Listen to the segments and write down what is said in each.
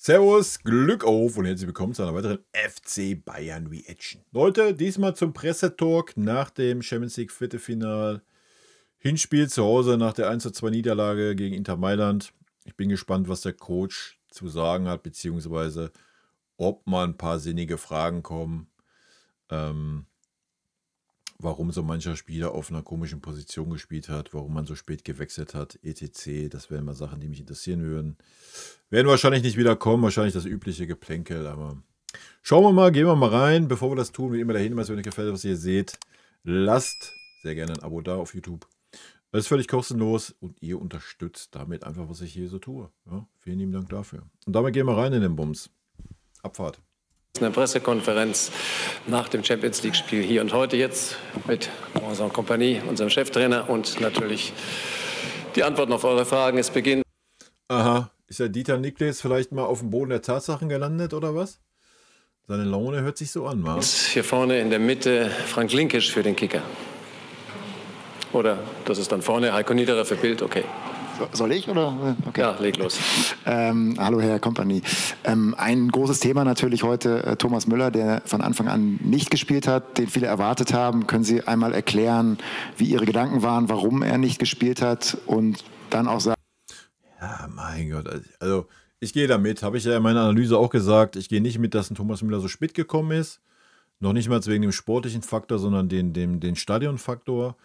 Servus, Glück auf und herzlich willkommen zu einer weiteren FC Bayern Reaction. Leute, diesmal zum Pressetalk nach dem Champions League Viertelfinal Hinspiel zu Hause nach der 1:2 Niederlage gegen Inter Mailand. Ich bin gespannt, was der Coach zu sagen hat, beziehungsweise ob mal ein paar sinnige Fragen kommen, warum so mancher Spieler auf einer komischen Position gespielt hat, warum man so spät gewechselt hat, etc. Das wären mal Sachen, die mich interessieren würden. Werden wahrscheinlich nicht wieder kommen, wahrscheinlich das übliche Geplänkel, aber schauen wir mal, gehen wir mal rein. Bevor wir das tun, wie immer der Hinweis, wenn euch gefällt, was ihr seht, lasst sehr gerne ein Abo da auf YouTube. Das ist völlig kostenlos und ihr unterstützt damit einfach, was ich hier so tue. Ja, vielen lieben Dank dafür. Und damit gehen wir rein in den Bums. Abfahrt. Eine Pressekonferenz nach dem Champions League-Spiel hier und heute jetzt mit Vincent Kompany, unserem Cheftrainer, und natürlich die Antworten auf eure Fragen. Es beginnt. Aha, ist der Dieter Niklas vielleicht mal auf dem Boden der Tatsachen gelandet oder was? Seine Laune hört sich so an, wa? Hier vorne in der Mitte Frank Linkisch für den Kicker. Oder das ist dann vorne Heiko Niederer für Bild, okay. Soll ich oder? Okay. Ja, leg los. Hallo Herr Kompany. Ein großes Thema natürlich heute Thomas Müller, der von Anfang an nicht gespielt hat, den viele erwartet haben. Können Sie einmal erklären, wie Ihre Gedanken waren, warum er nicht gespielt hat und dann auch sagen... Ja, mein Gott. Also ich gehe damit, habe ich ja in meiner Analyse auch gesagt. Ich gehe nicht mit, dass ein Thomas Müller so spät gekommen ist. Noch nicht mal wegen dem sportlichen Faktor, sondern den Stadionfaktor.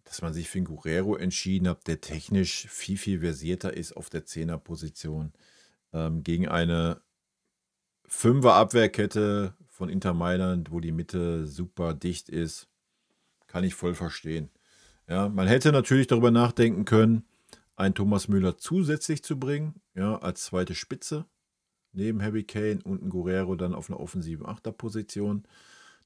Dass man sich für einen Guerrero entschieden hat, der technisch viel, viel versierter ist auf der Zehnerposition. Gegen eine Fünfer-Abwehrkette von Inter Mailand, wo die Mitte super dicht ist, kann ich voll verstehen. Ja, man hätte natürlich darüber nachdenken können, einen Thomas Müller zusätzlich zu bringen, ja, als zweite Spitze, neben Harry Kane und einen Guerrero dann auf einer offensiven Achterposition.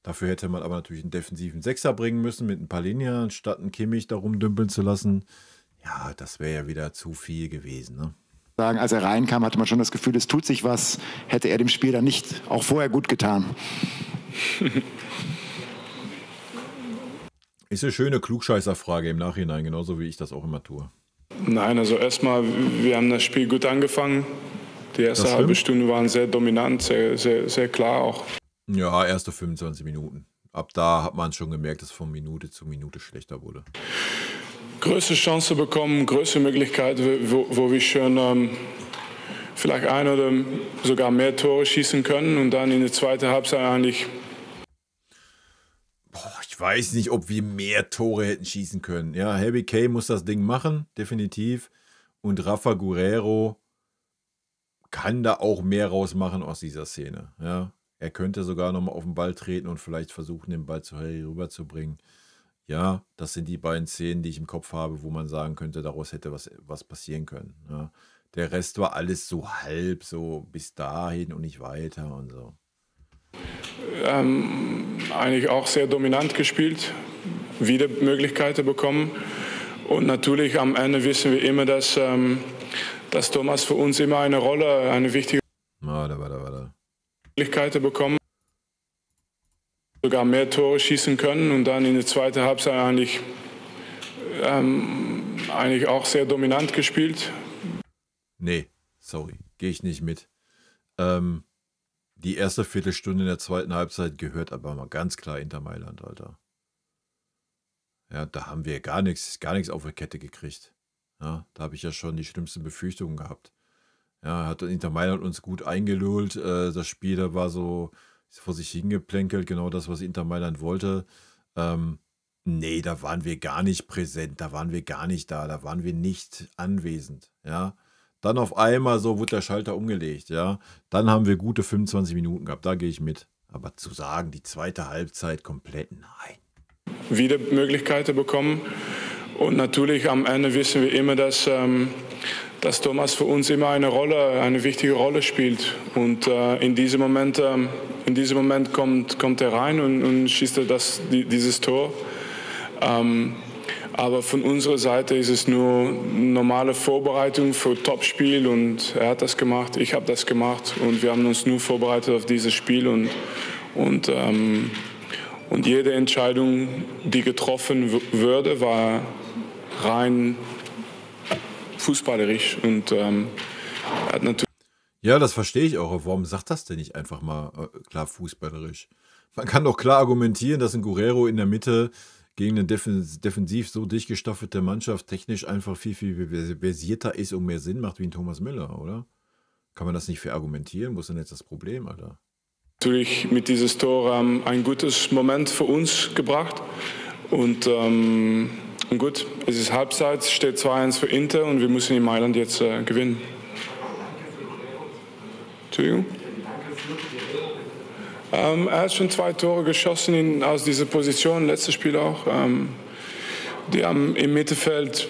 Dafür hätte man aber natürlich einen defensiven Sechser bringen müssen mit ein paar Linien, anstatt einen Kimmich da rumdümpeln zu lassen. Ja, das wäre ja wieder zu viel gewesen, ne? Sagen, als er reinkam, hatte man schon das Gefühl, es tut sich was. Hätte er dem Spiel dann nicht auch vorher gut getan? Ist eine schöne Klugscheißerfrage im Nachhinein, genauso wie ich das auch immer tue. Nein, also erstmal, wir haben das Spiel gut angefangen. Die erste halbe Stunde waren sehr dominant, sehr klar auch. Ja, erste 25 Minuten. Ab da hat man schon gemerkt, dass von Minute zu Minute schlechter wurde. Größte Chance bekommen, größte Möglichkeit, wo wir schon vielleicht ein oder sogar mehr Tore schießen können und dann in der zweiten Halbzeit eigentlich... Ich weiß nicht, ob wir mehr Tore hätten schießen können. Ja, Harry Kane muss das Ding machen, definitiv. Und Rafa Guerrero kann da auch mehr rausmachen aus dieser Szene. Ja, er könnte sogar nochmal auf den Ball treten und vielleicht versuchen, den Ball zu Harry rüberzubringen. Ja, das sind die beiden Szenen, die ich im Kopf habe, wo man sagen könnte, daraus hätte was passieren können. Ja. Der Rest war alles so halb, so bis dahin und nicht weiter und so. Eigentlich auch sehr dominant gespielt, wieder Möglichkeiten bekommen. Und natürlich am Ende wissen wir immer, dass Thomas für uns immer eine Rolle, eine wichtige Warte. Möglichkeiten bekommen, sogar mehr Tore schießen können und dann in der zweiten Halbzeit eigentlich auch sehr dominant gespielt. Nee, sorry, gehe ich nicht mit. Die erste Viertelstunde in der zweiten Halbzeit gehört aber mal ganz klar Inter Mailand, Alter. Ja, da haben wir gar nichts auf der Kette gekriegt. Ja, da habe ich ja schon die schlimmsten Befürchtungen gehabt. Ja, hat Inter Mailand uns gut eingelullt. Das Spiel, da war so vor sich hingeplänkelt, genau das, was Inter Mailand wollte. Nee, da waren wir gar nicht präsent, da waren wir gar nicht da waren wir nicht anwesend. Ja, dann auf einmal so wurde der Schalter umgelegt. Ja, dann haben wir gute 25 Minuten gehabt, da gehe ich mit. Aber zu sagen, die zweite Halbzeit komplett, nein. Wieder Möglichkeiten bekommen. Und natürlich am Ende wissen wir immer, dass Thomas für uns immer eine wichtige Rolle spielt. Und in diesem Moment kommt er rein und schießt dieses Tor. Aber von unserer Seite ist es nur normale Vorbereitung für Topspiel und er hat das gemacht, ich habe das gemacht und wir haben uns nur vorbereitet auf dieses Spiel und jede Entscheidung, die getroffen wurde, war rein fußballerisch und hat natürlich Ja, das verstehe ich auch. Aber warum sagt das denn nicht einfach mal klar fußballerisch? Man kann doch klar argumentieren, dass ein Guerrero in der Mitte gegen eine defensiv so dicht gestaffelte Mannschaft technisch einfach viel, viel versierter ist und mehr Sinn macht wie ein Thomas Müller, oder? Kann man das nicht verargumentieren? Wo ist denn jetzt das Problem, Alter? Natürlich mit dieses Tor ein gutes Moment für uns gebracht. Und gut, es ist Halbzeit, es steht 2-1 für Inter und wir müssen in Mailand jetzt gewinnen. Entschuldigung? Er hat schon 2 Tore geschossen aus dieser Position, letztes Spiel auch. Die haben im Mittelfeld.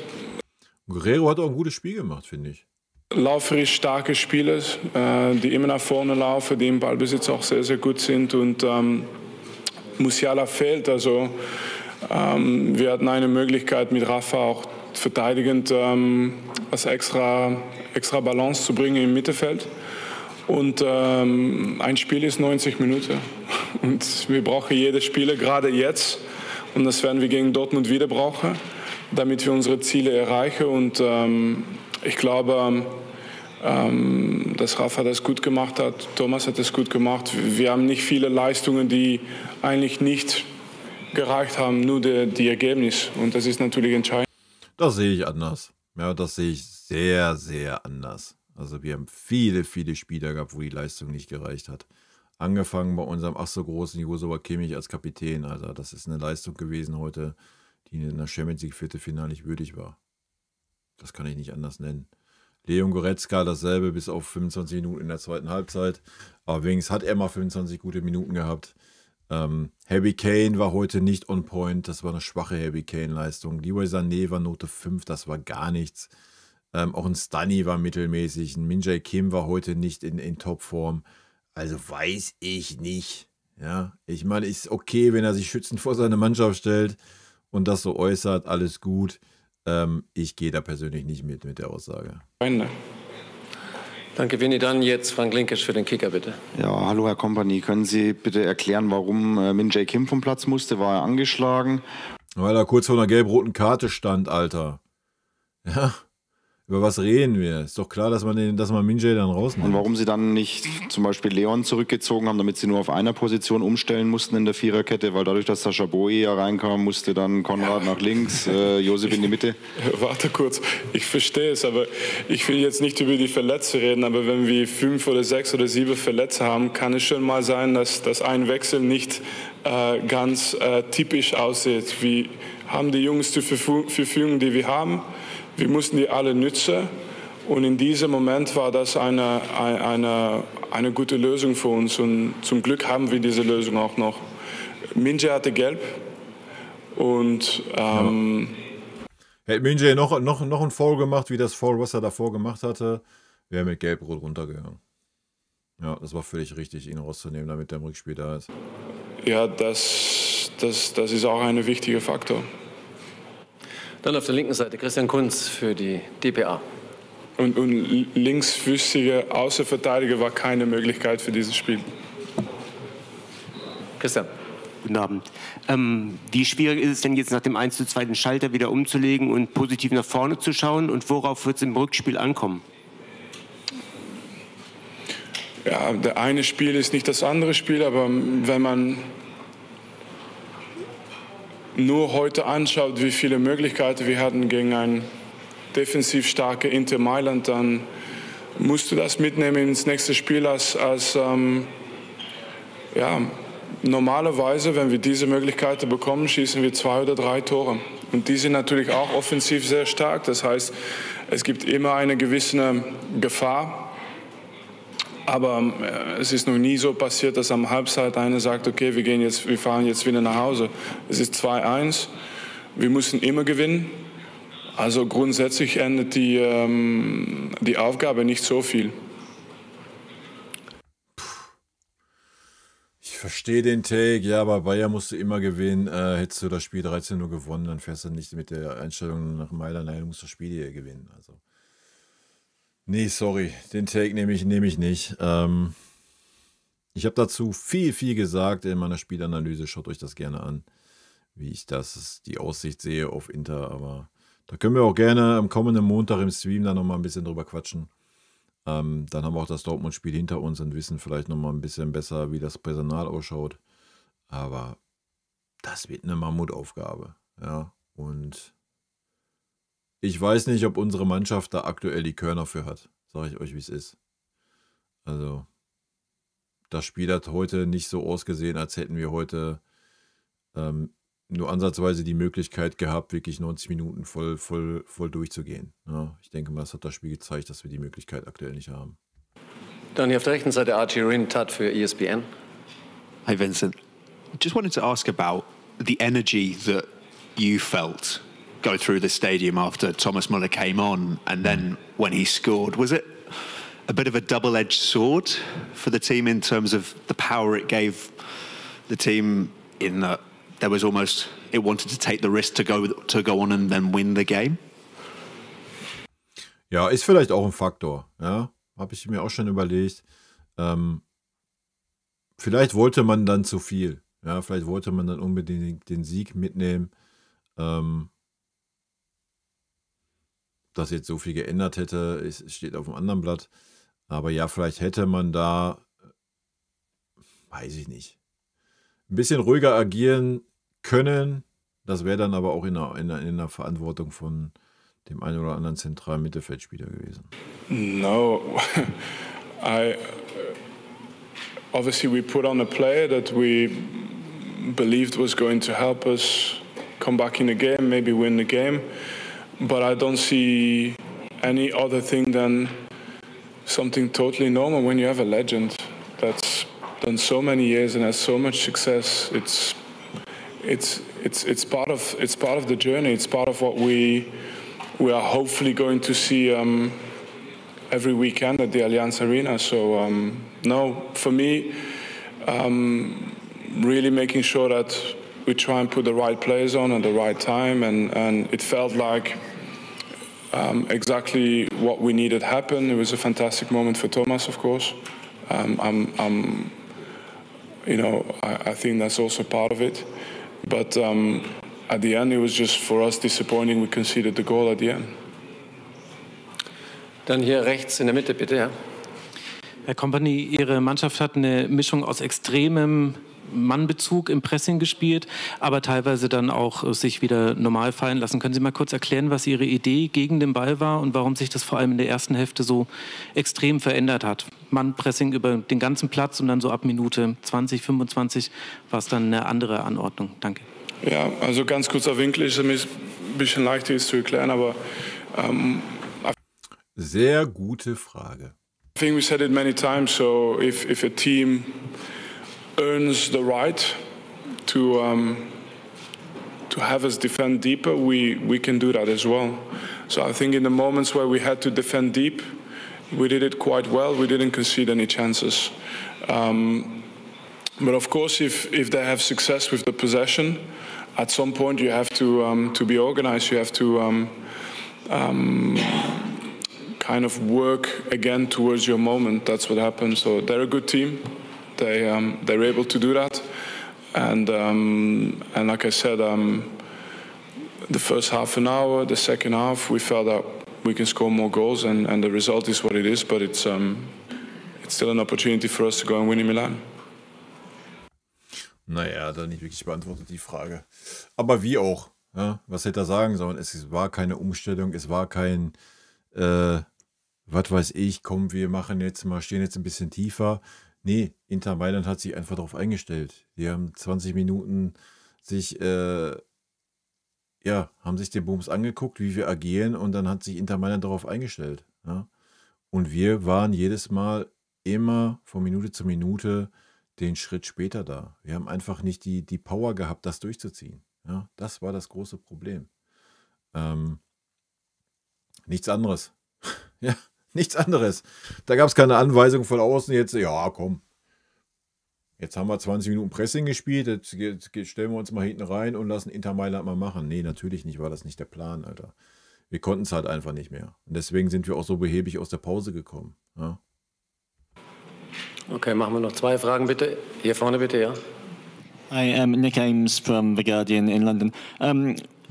Guerrero hat auch ein gutes Spiel gemacht, finde ich. Lauferisch starke Spieler, die immer nach vorne laufen, die im Ballbesitz auch sehr, sehr gut sind. Und Musiala fehlt. Also wir hatten eine Möglichkeit mit Rafa auch verteidigend als extra Balance zu bringen im Mittelfeld. Und ein Spiel ist 90 Minuten. Und wir brauchen jede Spieler, gerade jetzt. Und das werden wir gegen Dortmund wieder brauchen, damit wir unsere Ziele erreichen. Und ich glaube, dass Rafa das gut gemacht hat. Thomas hat das gut gemacht. Wir haben nicht viele Leistungen, die eigentlich nicht gereicht haben, nur die Ergebnis. Und das ist natürlich entscheidend. Das sehe ich anders. Ja, das sehe ich sehr, sehr anders. Also wir haben viele, viele Spieler gehabt, wo die Leistung nicht gereicht hat. Angefangen bei unserem ach so großen Josua Kimmich als Kapitän. Also das ist eine Leistung gewesen heute, die in der Champions League Viertelfinale nicht würdig war. Das kann ich nicht anders nennen. Leon Goretzka dasselbe bis auf 25 Minuten in der zweiten Halbzeit. Aber wenigstens hat er mal 25 gute Minuten gehabt. Harry Kane war heute nicht on point. Das war eine schwache Harry Kane-Leistung. Leroy Sané war Note 5, das war gar nichts. Auch ein Stunny war mittelmäßig. Ein Min-Jae Kim war heute nicht in Topform. Also weiß ich nicht. Ja, ich meine, ist okay, wenn er sich schützend vor seine Mannschaft stellt und das so äußert, alles gut. Ich gehe da persönlich nicht mit der Aussage. Danke, Vinny. Dann jetzt Frank Linkisch für den Kicker, bitte. Ja, hallo Herr Kompany. Können Sie bitte erklären, warum Min-Jae Kim vom Platz musste? War er angeschlagen? Weil er kurz vor einer gelb-roten Karte stand, Alter. Ja, über was reden wir? Ist doch klar, dass man Min-Jae dann rausnimmt. Und warum Sie dann nicht zum Beispiel Leon zurückgezogen haben, damit Sie nur auf einer Position umstellen mussten in der Viererkette, weil dadurch, dass Sascha Boey ja reinkam, musste dann Konrad nach links, Josip in die Mitte. Warte kurz, ich verstehe es, aber ich will jetzt nicht über die Verletzte reden, aber wenn wir 5 oder 6 oder 7 Verletzte haben, kann es schon mal sein, dass ein Wechsel nicht ganz typisch aussieht. Wir haben die Jungs zur Verfügung, die wir haben. Wir mussten die alle nützen und in diesem Moment war das eine gute Lösung für uns und zum Glück haben wir diese Lösung auch noch. Min-Jae hatte gelb und hätte Min-Jae noch ein Foul gemacht, wie das Foul, was er davor gemacht hatte, wäre mit gelb-rot runtergegangen. Ja, das war völlig richtig, ihn rauszunehmen, damit der im Rückspiel da ist. Ja, das ist auch ein wichtiger Faktor. Dann auf der linken Seite Christian Kunz für die dpa. Und linksfüßige Außenverteidiger war keine Möglichkeit für dieses Spiel. Christian. Guten Abend. Wie schwierig ist es denn jetzt nach dem 1:2 den Schalter wieder umzulegen und positiv nach vorne zu schauen? Und worauf wird es im Rückspiel ankommen? Ja, der eine Spiel ist nicht das andere Spiel, aber wenn man nur heute anschaut, wie viele Möglichkeiten wir hatten gegen ein defensiv starke Inter Mailand, dann musst du das mitnehmen ins nächste Spiel normalerweise, wenn wir diese Möglichkeiten bekommen, schießen wir 2 oder 3 Tore. Und die sind natürlich auch offensiv sehr stark. Das heißt, es gibt immer eine gewisse Gefahr. Aber es ist noch nie so passiert, dass am Halbzeit einer sagt, okay, wir fahren jetzt wieder nach Hause. Es ist 2-1. Wir müssen immer gewinnen. Also grundsätzlich ändert die Aufgabe nicht so viel. Ich verstehe den Take, ja, aber Bayern musst du immer gewinnen. Hättest du das Spiel 13-0 gewonnen, dann fährst du nicht mit der Einstellung nach Mailand, nein, du musst das Spiel hier gewinnen. Also. Nee, sorry, den Take nehme ich nicht. Ich habe dazu viel gesagt in meiner Spielanalyse. Schaut euch das gerne an, wie ich die Aussicht sehe auf Inter. Aber da können wir auch gerne am kommenden Montag im Stream dann nochmal ein bisschen drüber quatschen. Dann haben wir auch das Dortmund-Spiel hinter uns und wissen vielleicht nochmal ein bisschen besser, wie das Personal ausschaut. Aber das wird eine Mammutaufgabe. Ja, und ich weiß nicht, ob unsere Mannschaft da aktuell die Körner für hat. Sage ich euch, wie es ist. Also, das Spiel hat heute nicht so ausgesehen, als hätten wir heute nur ansatzweise die Möglichkeit gehabt, wirklich 90 Minuten voll durchzugehen. Ja, ich denke mal, das hat das Spiel gezeigt, dass wir die Möglichkeit aktuell nicht haben. Dann hier auf der rechten Seite Archie Rintat für ESPN. Hi Vincent. Just wanted to ask about the energy that you felt go through the stadium after Thomas Müller came on and then when he scored. Was it a bit of a double-edged sword for the team in terms of the power it gave the team in that there was almost, it wanted to take the risk to go on and then win the game? Ja, ist vielleicht auch ein Faktor. Ja, habe ich mir auch schon überlegt. Vielleicht wollte man dann zu viel. Ja, vielleicht wollte man dann unbedingt den Sieg mitnehmen. Dass jetzt so viel geändert hätte, steht auf dem anderen Blatt. Aber ja, vielleicht hätte man da, weiß ich nicht, ein bisschen ruhiger agieren können. Das wäre dann aber auch in der Verantwortung von dem einen oder anderen zentralen Mittelfeldspieler gewesen. No, obviously we put on a player that we believed was going to help us come back in the game, maybe win the game. But I don't see any other thing than something totally normal when you have a legend that's done so many years and has so much success. It's part of the journey. It's part of what we are hopefully going to see every weekend at the Allianz Arena. So no, for me, really making sure that we try and put the right players on at the right time, and it felt like exactly what we needed happen. It was a fantastic moment for Thomas, of course. I think that's also part of it. But at the end, it was just for us disappointing. We conceded the goal at the end. Dann hier rechts in der Mitte, bitte, ja. Herr Kompany, Ihre Mannschaft hat eine Mischung aus extremem Mannbezug im Pressing gespielt, aber teilweise dann auch sich wieder normal fallen lassen. Können Sie mal kurz erklären, was Ihre Idee gegen den Ball war und warum sich das vor allem in der ersten Hälfte so extrem verändert hat? Mannpressing über den ganzen Platz und dann so ab Minute 20, 25 war es dann eine andere Anordnung. Danke. Ja, also ganz kurzer Winkel ist ein bisschen leichter ist zu erklären, aber sehr gute Frage. I think we said it many times. So if a team earns the right to have us defend deeper, we can do that as well. So I think in the moments where we had to defend deep, we did it quite well. We didn't concede any chances. But of course, if they have success with the possession, at some point you have to be organized. You have to kind of work again towards your moment. That's what happened. So they're a good team. They're able to do that, and like I said, the first half an hour, the second half, we felt that we can score more goals, and the result is what it is. But it's still an opportunity for us to go and win in Milan. Naja, da nicht wirklich beantwortet die Frage. Aber wie auch? Ja? Was hätte er sagen sollen? Es war keine Umstellung, es war kein, was weiß ich, komm, wir machen jetzt mal, stehen jetzt ein bisschen tiefer. Nee, Inter Mailand hat sich einfach darauf eingestellt. Die haben 20 Minuten haben sich den Bums angeguckt, wie wir agieren, und dann hat sich Inter Mailand darauf eingestellt. Ja? Und wir waren jedes Mal immer von Minute zu Minute den Schritt später da. Wir haben einfach nicht die Power gehabt, das durchzuziehen. Ja? Das war das große Problem. Nichts anderes. Ja. Nichts anderes. Da gab es keine Anweisung von außen jetzt, ja komm, jetzt haben wir 20 Minuten Pressing gespielt, jetzt stellen wir uns mal hinten rein und lassen Inter Mailand mal machen. Nee, natürlich nicht, war das nicht der Plan, Alter. Wir konnten es halt einfach nicht mehr. Und deswegen sind wir auch so behäbig aus der Pause gekommen. Ja. Okay, machen wir noch 2 Fragen, bitte. Hier vorne bitte, ja. Hi, Nick Ames from The Guardian in London.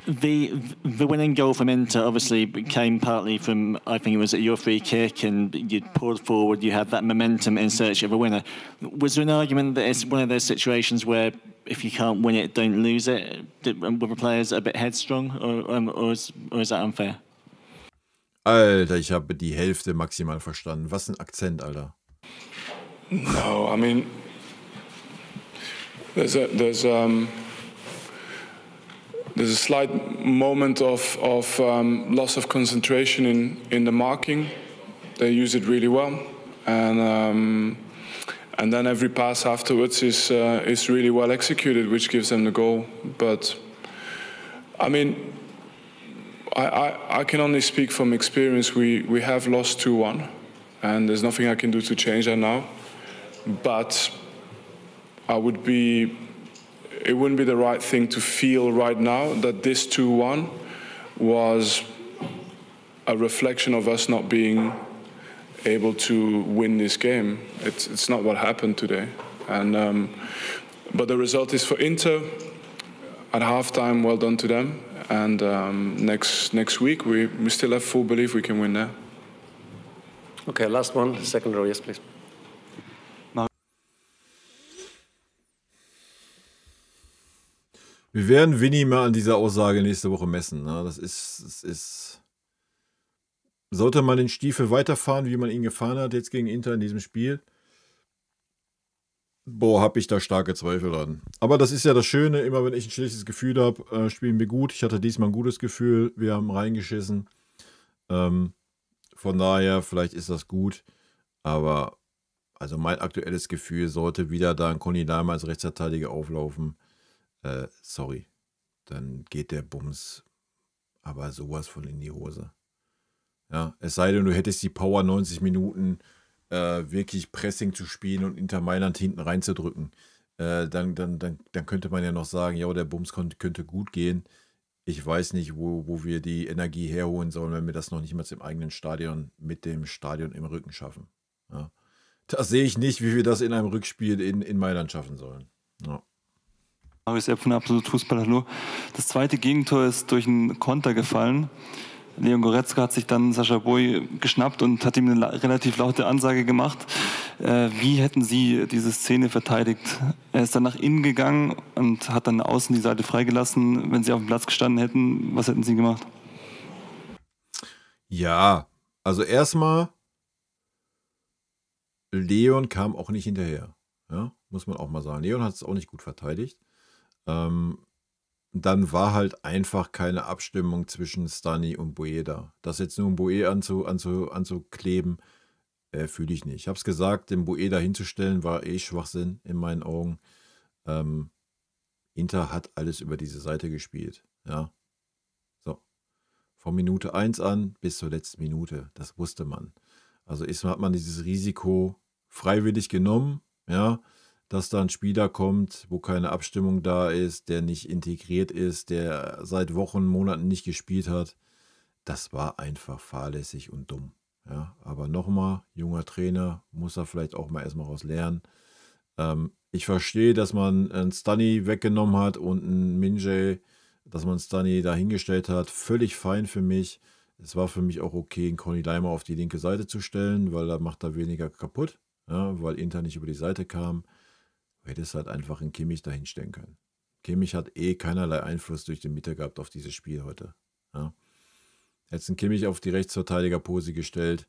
The winning goal from Inter obviously came partly from, I think it was your free kick, and you pulled forward, you had that momentum in search of a winner. Was there an argument that it's one of those situations where if you can't win it, don't lose it? Were the players a bit headstrong, or is that unfair? Alter, ich habe die Hälfte maximal verstanden. Was ein Akzent, Alter. No, I mean, there's a slight moment of loss of concentration in the marking. They use it really well, and then every pass afterwards is really well executed, which gives them the goal. But I mean, I can only speak from experience. We have lost 2-1, and there's nothing I can do to change that now. But it wouldn't be the right thing to feel right now that this 2-1 was a reflection of us not being able to win this game. It's not what happened today. And but the result is for Inter at halftime. Well done to them. And next week we still have full belief we can win there. Okay, last one, second row, yes, please. Wir werden Vinny mal an dieser Aussage nächste Woche messen. Ne? Das ist. Sollte man den Stiefel weiterfahren, wie man ihn gefahren hat jetzt gegen Inter in diesem Spiel? Boah, habe ich da starke Zweifel dran. Aber das ist ja das Schöne, immer wenn ich ein schlechtes Gefühl habe, spielen wir gut. Ich hatte diesmal ein gutes Gefühl, wir haben reingeschissen. Von daher, vielleicht ist das gut. Aber also mein aktuelles Gefühl, sollte wieder da ein Conny Laimer als Rechtsverteidiger auflaufen, sorry, dann geht der Bums aber sowas von in die Hose. Ja, es sei denn, du hättest die Power 90 Minuten wirklich Pressing zu spielen und Inter Mailand hinten reinzudrücken. Dann könnte man ja noch sagen, ja, der Bums könnte gut gehen. Ich weiß nicht, wo wir die Energie herholen sollen, wenn wir das noch nicht mal im eigenen Stadion mit dem Stadion im Rücken schaffen. Ja. Das sehe ich nicht, wie wir das in einem Rückspiel in Mailand schaffen sollen. Ja. Marius Epp von Absolut Fußball, hallo. Das zweite Gegentor ist durch einen Konter gefallen. Leon Goretzka hat sich dann Sascha Boey geschnappt und hat ihm eine relativ laute Ansage gemacht. Wie hätten Sie diese Szene verteidigt? Er ist dann nach innen gegangen und hat dann außen die Seite freigelassen. Wenn Sie auf dem Platz gestanden hätten, was hätten Sie gemacht? Ja, also erstmal, Leon kam auch nicht hinterher. Ja, muss man auch mal sagen. Leon hat es auch nicht gut verteidigt. Dann war halt einfach keine Abstimmung zwischen Stani und Boe da. Das jetzt nur um Boe anzukleben, fühle ich nicht. Ich habe es gesagt, den Boe da hinzustellen, war Schwachsinn in meinen Augen. Inter hat alles über diese Seite gespielt. Ja. So. Von Minute 1 an bis zur letzten Minute. Das wusste man. Also hat man dieses Risiko freiwillig genommen, ja, dass da ein Spieler kommt, wo keine Abstimmung da ist, der nicht integriert ist, der seit Wochen, Monaten nicht gespielt hat. Das war einfach fahrlässig und dumm. Ja, aber nochmal, junger Trainer, muss er vielleicht auch mal erstmal raus lernen. Ich verstehe, dass man einen Stani weggenommen hat und einen Minje, dass man Stani dahingestellt hat. Völlig fein für mich. Es war für mich auch okay, einen Conny Laimer auf die linke Seite zu stellen, weil da macht er weniger kaputt, ja, weil Inter nicht über die Seite kam. Du hättest halt einfach einen Kimmich dahinstellen können. Kimmich hat keinerlei Einfluss durch die Mitte gehabt auf dieses Spiel heute. Ja. Hättest einen Kimmich auf die Rechtsverteidigerpose gestellt.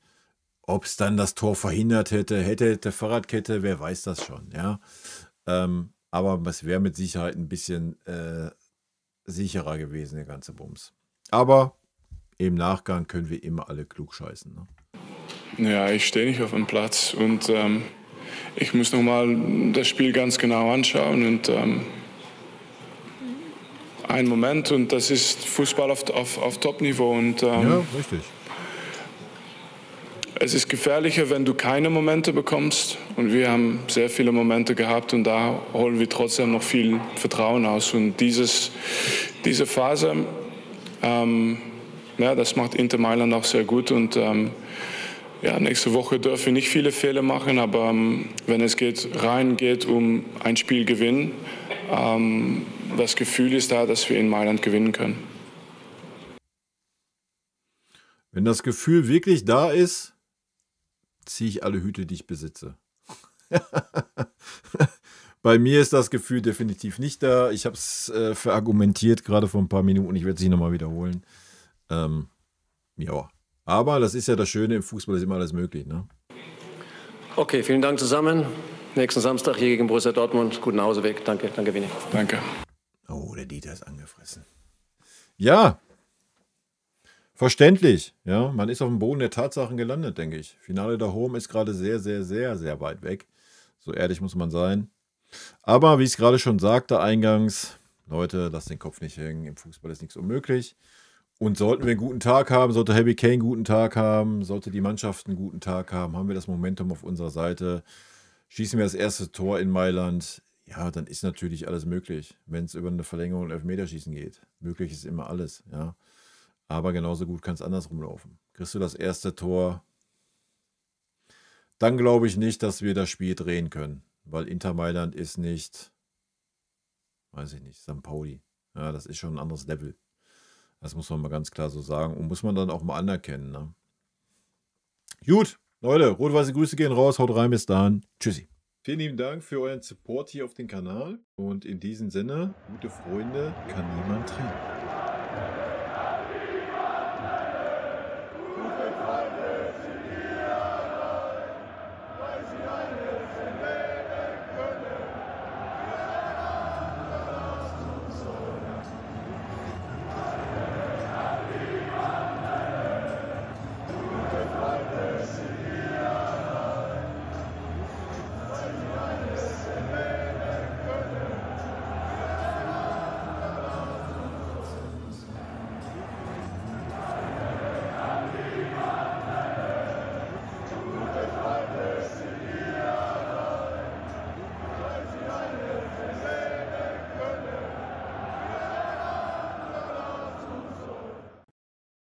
Ob es dann das Tor verhindert hätte der Fahrradkette, wer weiß das schon. Ja. Aber es wäre mit Sicherheit ein bisschen sicherer gewesen, der ganze Bums. Aber im Nachgang können wir immer alle klug scheißen. Ne? Ja, ich stehe nicht auf dem Platz und ich muss nochmal das Spiel ganz genau anschauen und einen Moment, und das ist Fußball auf Top-Niveau. Und ja, richtig. Es ist gefährlicher, wenn du keine Momente bekommst, und wir haben sehr viele Momente gehabt und da holen wir trotzdem noch viel Vertrauen aus. Und diese Phase, ja, das macht Inter Mailand auch sehr gut. Und ja, nächste Woche dürfen wir nicht viele Fehler machen, aber wenn es geht um ein Spiel gewinnen, das Gefühl ist da, dass wir in Mailand gewinnen können. Wenn das Gefühl wirklich da ist, ziehe ich alle Hüte, die ich besitze. Bei mir ist das Gefühl definitiv nicht da. Ich habe es verargumentiert, gerade vor ein paar Minuten. Ich werde es nicht nochmal wiederholen. Ja, aber das ist ja das Schöne, im Fußball ist immer alles möglich, ne? Okay, vielen Dank zusammen. Nächsten Samstag hier gegen Borussia Dortmund. Guten Nachhauseweg. Danke, danke Winnie. Danke. Oh, der Dieter ist angefressen. Ja, verständlich. Ja, man ist auf dem Boden der Tatsachen gelandet, denke ich. Finale der Home ist gerade sehr, sehr, sehr, sehr weit weg. So ehrlich muss man sein. Aber wie ich es gerade schon sagte eingangs, Leute, lasst den Kopf nicht hängen. Im Fußball ist nichts unmöglich. Und sollten wir einen guten Tag haben, sollte Harry Kane einen guten Tag haben, sollte die Mannschaft einen guten Tag haben, haben wir das Momentum auf unserer Seite, schießen wir das erste Tor in Mailand, ja, dann ist natürlich alles möglich, wenn es über eine Verlängerung und Elfmeterschießen geht. Möglich ist immer alles, ja. Aber genauso gut kann es andersrum laufen. Kriegst du das erste Tor, dann glaube ich nicht, dass wir das Spiel drehen können, weil Inter Mailand ist nicht, weiß ich nicht, St. Pauli. Ja, das ist schon ein anderes Level. Das muss man mal ganz klar so sagen und muss man dann auch mal anerkennen. Ne? Gut, Leute, rot-weiße Grüße gehen raus, haut rein, bis dann. Tschüssi. Vielen lieben Dank für euren Support hier auf dem Kanal und in diesem Sinne, gute Freunde kann niemand trennen.